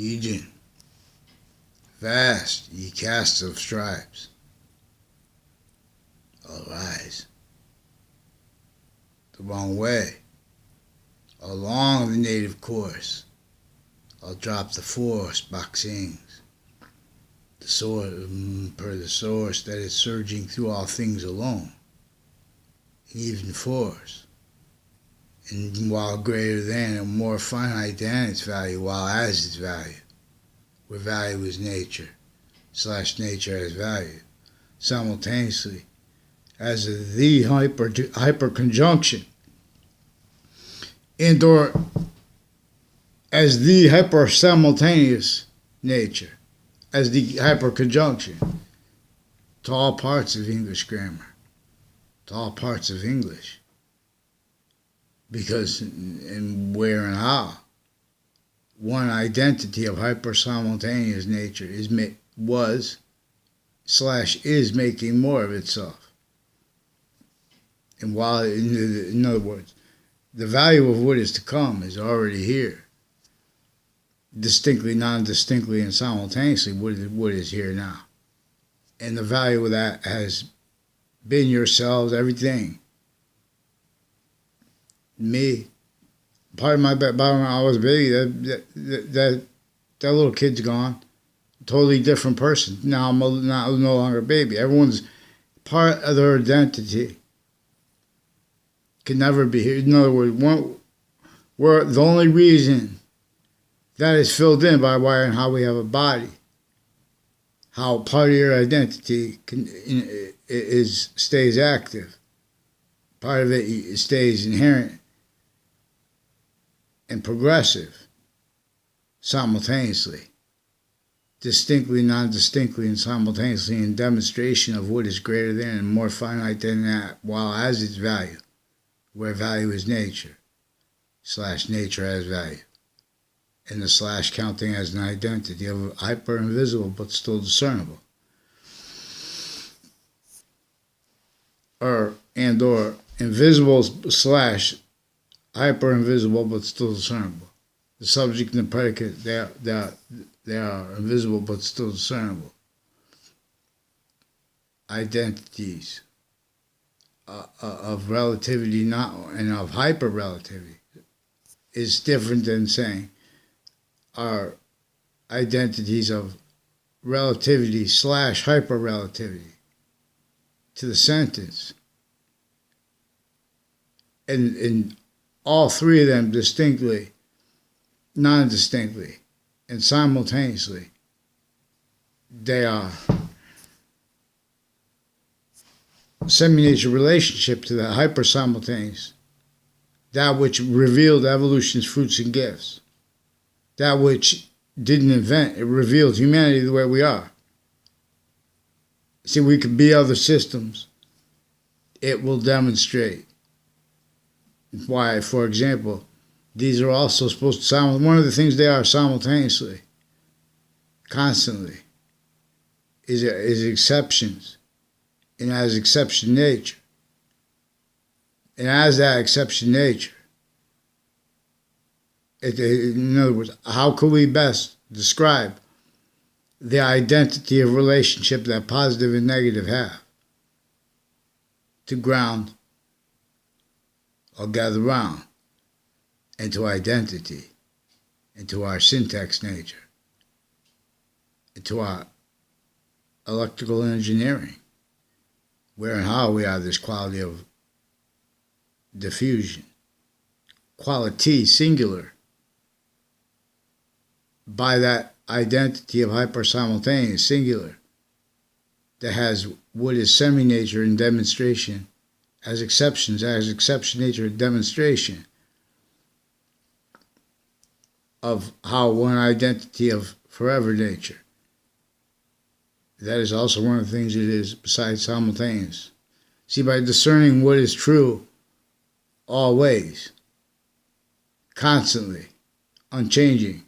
Legion, vast, ye casts of stripes, all rise. The wrong way, along the native course, I'll drop the force boxings. The source, per the source that is surging through all things alone, and even force, and while greater than and more finite than its value, while as its value, where value is nature, / nature as value, simultaneously as the hyperconjunction, and or as the hyper-simultaneous nature, as the hyperconjunction, to all parts of English grammar, to all parts of English. Because in where and how, one identity of hyper-simultaneous nature is is making more of itself. And while, in other words, the value of what is to come is already here, distinctly, non-distinctly, and simultaneously what is here now. And the value of that has been yourselves, everything. Me, part of my background when I was a baby, that little kid's gone. Totally different person. Now I'm no longer a baby. Everyone's part of their identity can never be here. In other words, we're the only reason that is filled in by why and how we have a body. How part of your identity stays active. Part of it stays inherent and progressive simultaneously. Distinctly, non-distinctly, and simultaneously in demonstration of what is greater than and more finite than that, while as its value, where value is nature, / nature as value, and the / counting as an identity of hyper-invisible but still discernible, or invisible / hyper-invisible but still discernible. The subject and the predicate, they are invisible but still discernible. Identities of relativity and of hyper-relativity is different than saying are identities of relativity / hyper-relativity to the sentence. And all three of them distinctly, non-distinctly, and simultaneously, they are semi-nature relationship to the hyper-simultaneous, that which revealed evolution's fruits and gifts, that which didn't invent, it revealed humanity the way we are. See, we could be other systems. It will demonstrate why, for example, these are also supposed to one of the things they are simultaneously, constantly, is exceptions, and as exception nature. And as that exception nature, in other words, how could we best describe the identity of relationship that positive and negative have to ground or gather round into identity, into our syntax nature, into our electrical engineering, where and how we have this quality of diffusion, quality singular, by that identity of hyper-simultaneous singular that has what is semi-nature in demonstration as exceptions, as exception nature in demonstration of how one identity of forever nature. That is also one of the things it is besides simultaneous. See, by discerning what is true always, constantly, unchanging,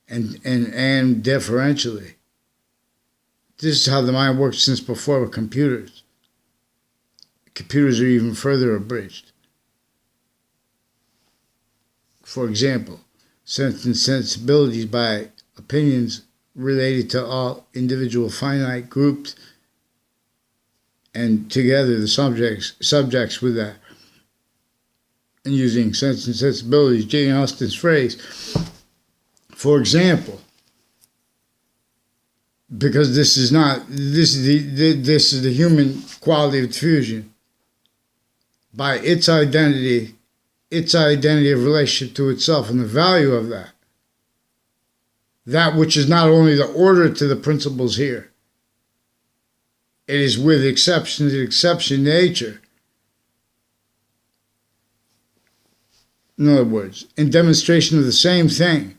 and differentially. This is how the mind works since before with computers. Computers are even further abridged. For example, sense and sensibilities by opinions related to all individual finite groups, and together the subjects with that. And using sense and sensibilities, Jane Austen's phrase, for example, because this is the human quality of diffusion, by its identity of relationship to itself and the value of that which is not only the order to the principles here, it is with exception to exception nature. In other words, in demonstration of the same thing,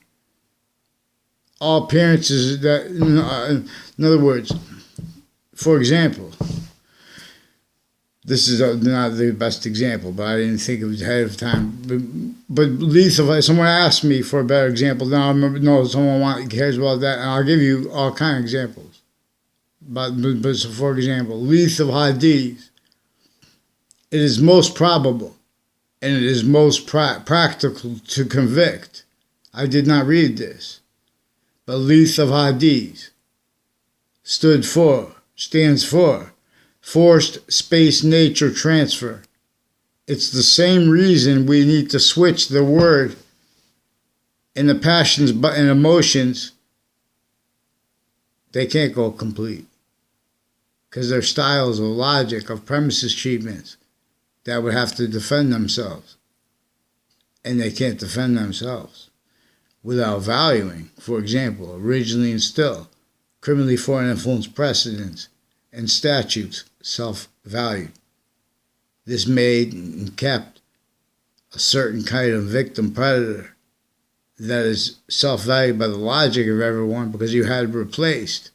all appearances that, in other words, for example, this is not the best example, but I didn't think it was ahead of time. But lethal, someone asked me for a better example. Now I remember, no, someone cares about that, and I'll give you all kind of examples. But so for example, lethal hadith, it is most probable and it is most practical to convict. I did not read this, but lethal hadith stands for forced space nature transfer. It's the same reason we need to switch the word in the passions and emotions. They can't go complete because they're styles of logic, of premises treatments that would have to defend themselves. And they can't defend themselves without valuing, for example, originally and still, criminally foreign influence precedents and statutes self-valued. This made and kept a certain kind of victim predator that is self-valued by the logic of everyone because you had replaced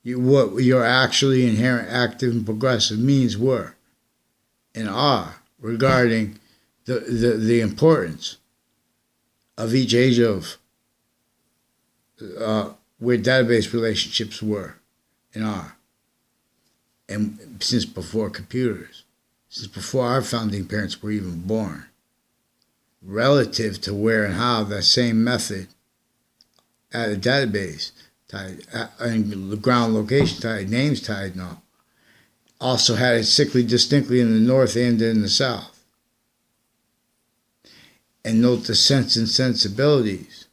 what your actually inherent active and progressive means were and are regarding the importance of each age of where database relationships were and are. And since before computers, since before our founding parents were even born, relative to where and how that same method at a database tied, and the ground location tied, names tied and all, also had it sickly distinctly in the north and in the south. And note the sense and sensibilities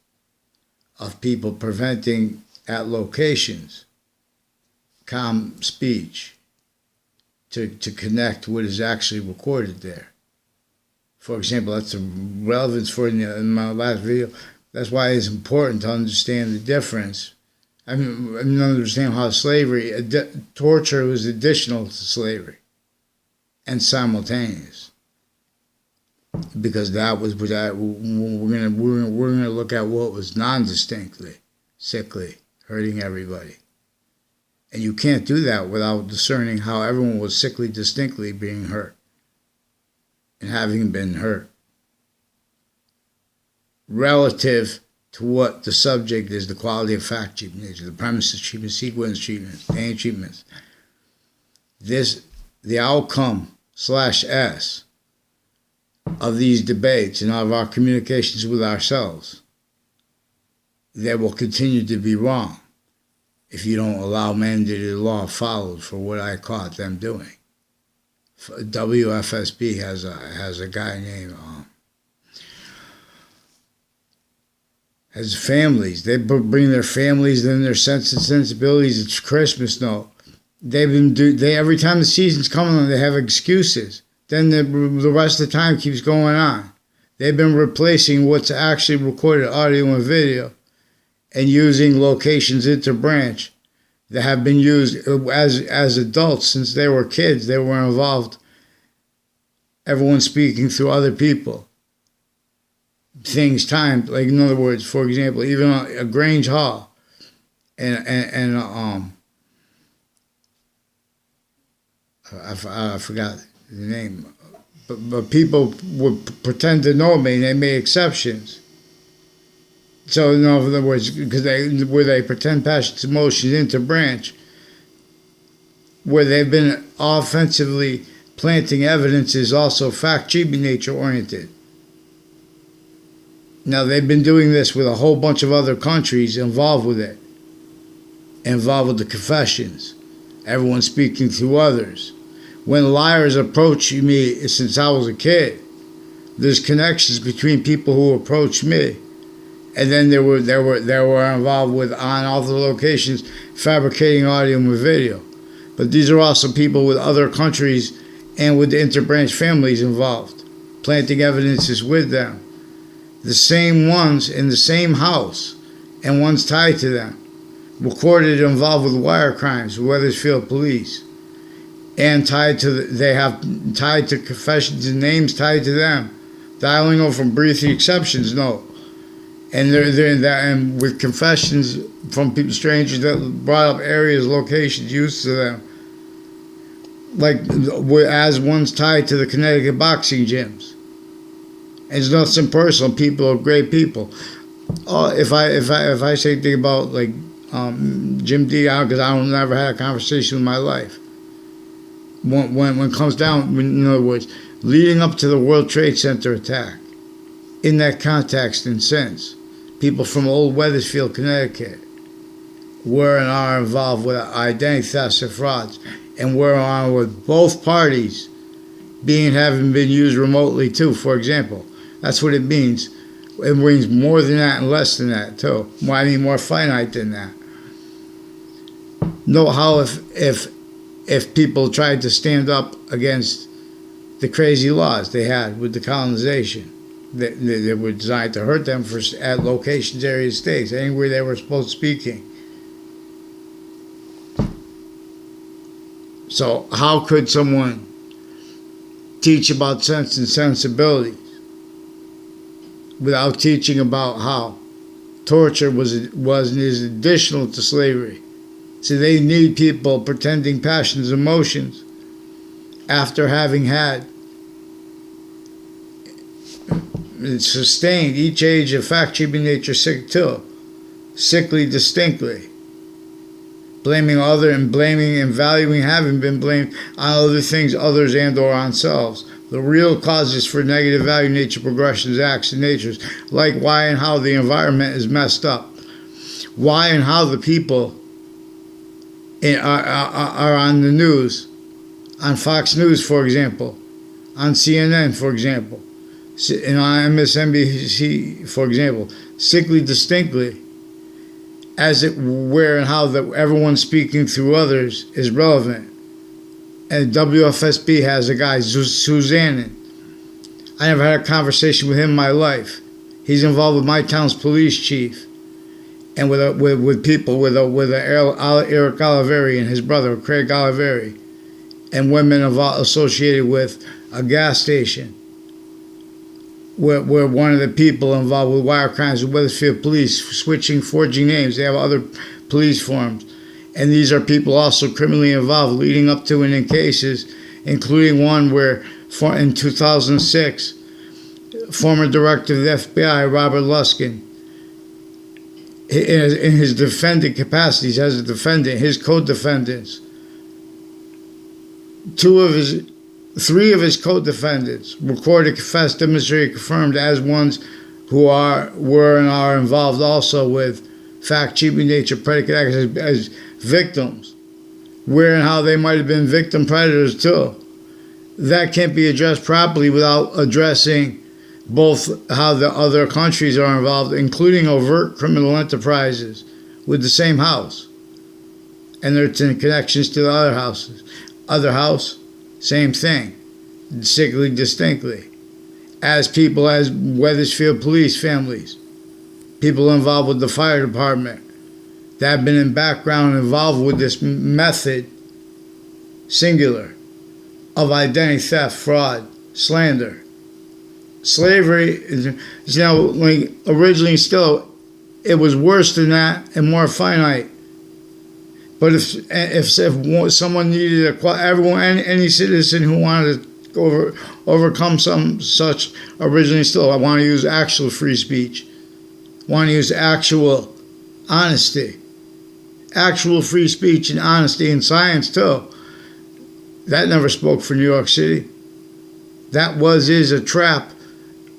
of people preventing at locations calm speech to connect what is actually recorded there. For example, that's the relevance for in my last video. That's why it's important to understand the difference. I mean understand how slavery, torture was additional to slavery and simultaneous. Because that was we're gonna look at what was non-distinctly, sickly, hurting everybody. And you can't do that without discerning how everyone was sickly, distinctly being hurt and having been hurt. Relative to what the subject is, the quality of fact treatment nature, the premises treatment, sequence treatment, pain treatments. The outcome /S of these debates and of our communications with ourselves, they will continue to be wrong if you don't allow mandated law followed for what I caught them doing. WFSB has a guy named has families. They bring their families and their sense and sensibilities. It's Christmas, no. They every time the season's coming, they have excuses. Then the rest of the time keeps going on. They've been replacing what's actually recorded audio and video and using locations interbranch that have been used as adults since they were kids. They were involved. Everyone speaking through other people. Things timed, like in other words, for example, even a Grange Hall and I forgot the name, but people would pretend to know me and they made exceptions. So in other words, because where they pretend passions, emotions interbranch, where they've been offensively planting evidence is also fact treatment nature oriented. Now, they've been doing this with a whole bunch of other countries involved with it, involved with the confessions. Everyone speaking through others. When liars approach me, since I was a kid, there's connections between people who approach me, and then they were involved with, on all the locations, fabricating audio and video. But these are also people with other countries and with the interbranch families involved, planting evidences with them. The same ones in the same house, and one's tied to them. Recorded involved with wire crimes, Wethersfield police, and tied to confessions and names tied to them. Dialing over from brief exceptions, no. And and with confessions from people, strangers that brought up areas, locations used to them. Like as one's tied to the Connecticut boxing gyms. It's nothing personal. People are great people. If I say anything about like Jim D, because I don't never had a conversation with my life. When it comes down, in other words, leading up to the World Trade Center attack, in that context and sense, people from old Wethersfield, Connecticut, were and are involved with identity thefts and frauds, and were on with both parties having been used remotely too. For example, that's what it means. It means more than that and less than that too. I mean more finite than that. Note how if people tried to stand up against the crazy laws they had with the colonization, that were designed to hurt them at locations, areas, states, anywhere they were supposed to speaking. So how could someone teach about sense and sensibilities without teaching about how torture was and is additional to slavery? So they need people pretending passions and emotions after having had sustained each age of fact, human nature, sick too, sickly distinctly, blaming other and blaming and valuing having been blamed on other things, others and or on selves. The real causes for negative value nature progressions, acts and natures, like why and how the environment is messed up, why and how the people are on the news, on Fox News, for example, on CNN, for example, and on MSNBC, for example, sickly distinctly, as it where and how that everyone speaking through others is relevant. And WFSB has a guy, Suzanne. I never had a conversation with him in my life. He's involved with my town's police chief, and with people with Eric Oliveri and his brother Craig Oliveri, and women associated with a gas station. Where one of the people involved with wire crimes with Wethersfield police, forging names. They have other police forms. And these are people also criminally involved leading up to and in cases, including one where in 2006, former director of the FBI, Robert Luskin, in his defendant capacities as a defendant, his co-defendants, three of his co-defendants recorded, confessed, demonstrated, confirmed as ones who were and are involved also with fact, human nature, predicate acts as victims, where and how they might have been victim predators too. That can't be addressed properly without addressing both how the other countries are involved, including overt criminal enterprises with the same house, and their connections to the other houses. Other house, same thing, sickly distinctly. As people, as Wethersfield police families, people involved with the fire department that have been in background involved with this method, singular, of identity theft, fraud, slander. Slavery, like originally still, it was worse than that and more finite. But if someone needed any citizen who wanted to overcome some such, originally still, I want to use actual free speech, want to use actual honesty, actual free speech and honesty and science too. That never spoke for New York City. That is a trap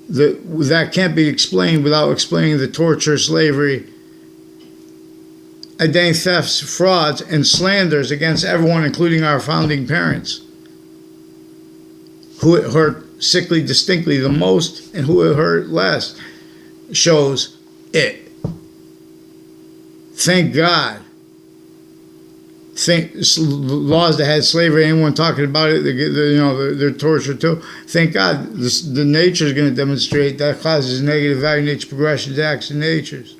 that can't be explained without explaining the torture, slavery, identity thefts, frauds, and slanders against everyone, including our founding parents, who it hurt sickly distinctly the most and who it hurt less, shows it. Thank God. Laws that had slavery, anyone talking about it, they're tortured too. Thank God the nature is going to demonstrate that causes negative value nature progression to acts and natures.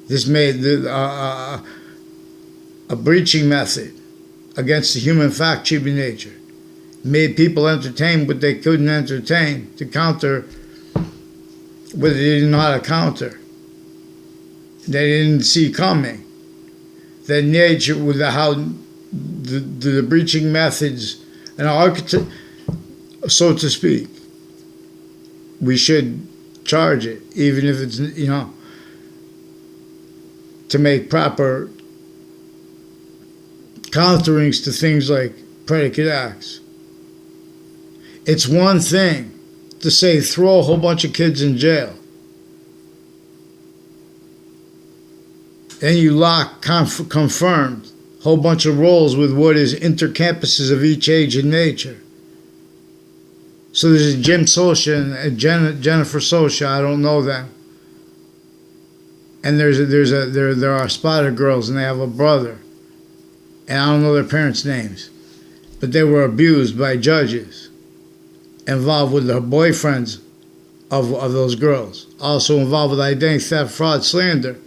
This made a breaching method against the human fact achieving nature. Made people entertain what they couldn't entertain to counter what they didn't know how to counter. They didn't see coming. That nature with how the breaching methods and architect, so to speak, we should charge it, even if it's, to make proper counterings to things like predicate acts. It's one thing to say throw a whole bunch of kids in jail. And you lock confirmed a whole bunch of roles with what is intercampuses of each age and nature. So there's a Jim Socha and Jennifer Socha, I don't know them. And there are Spotter girls and they have a brother. And I don't know their parents' names. But they were abused by judges involved with the boyfriends of those girls. Also involved with identity theft, fraud, slander.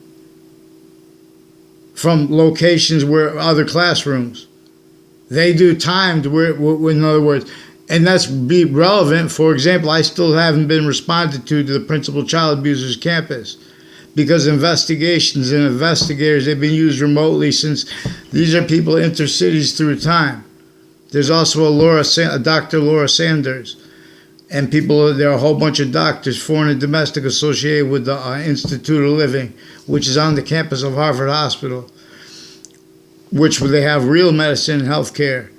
From locations where other classrooms. They do timed where, in other words, and that's be relevant. For example, I still haven't been responded to the principal child abuser's campus because investigations and investigators, they've been used remotely since these are people intercities through time. There's also a Dr. Laura Sanders, and there are a whole bunch of doctors, foreign and domestic, associated with the Institute of Living, which is on the campus of Harvard Hospital, which they have real medicine and health care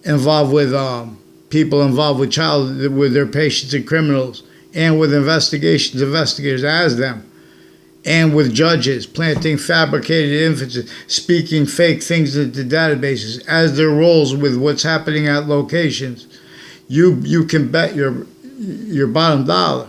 involved with people involved with their patients and criminals, and with investigators as them, and with judges planting fabricated inferences, speaking fake things into databases as their roles with what's happening at locations. You can bet your bottom dollar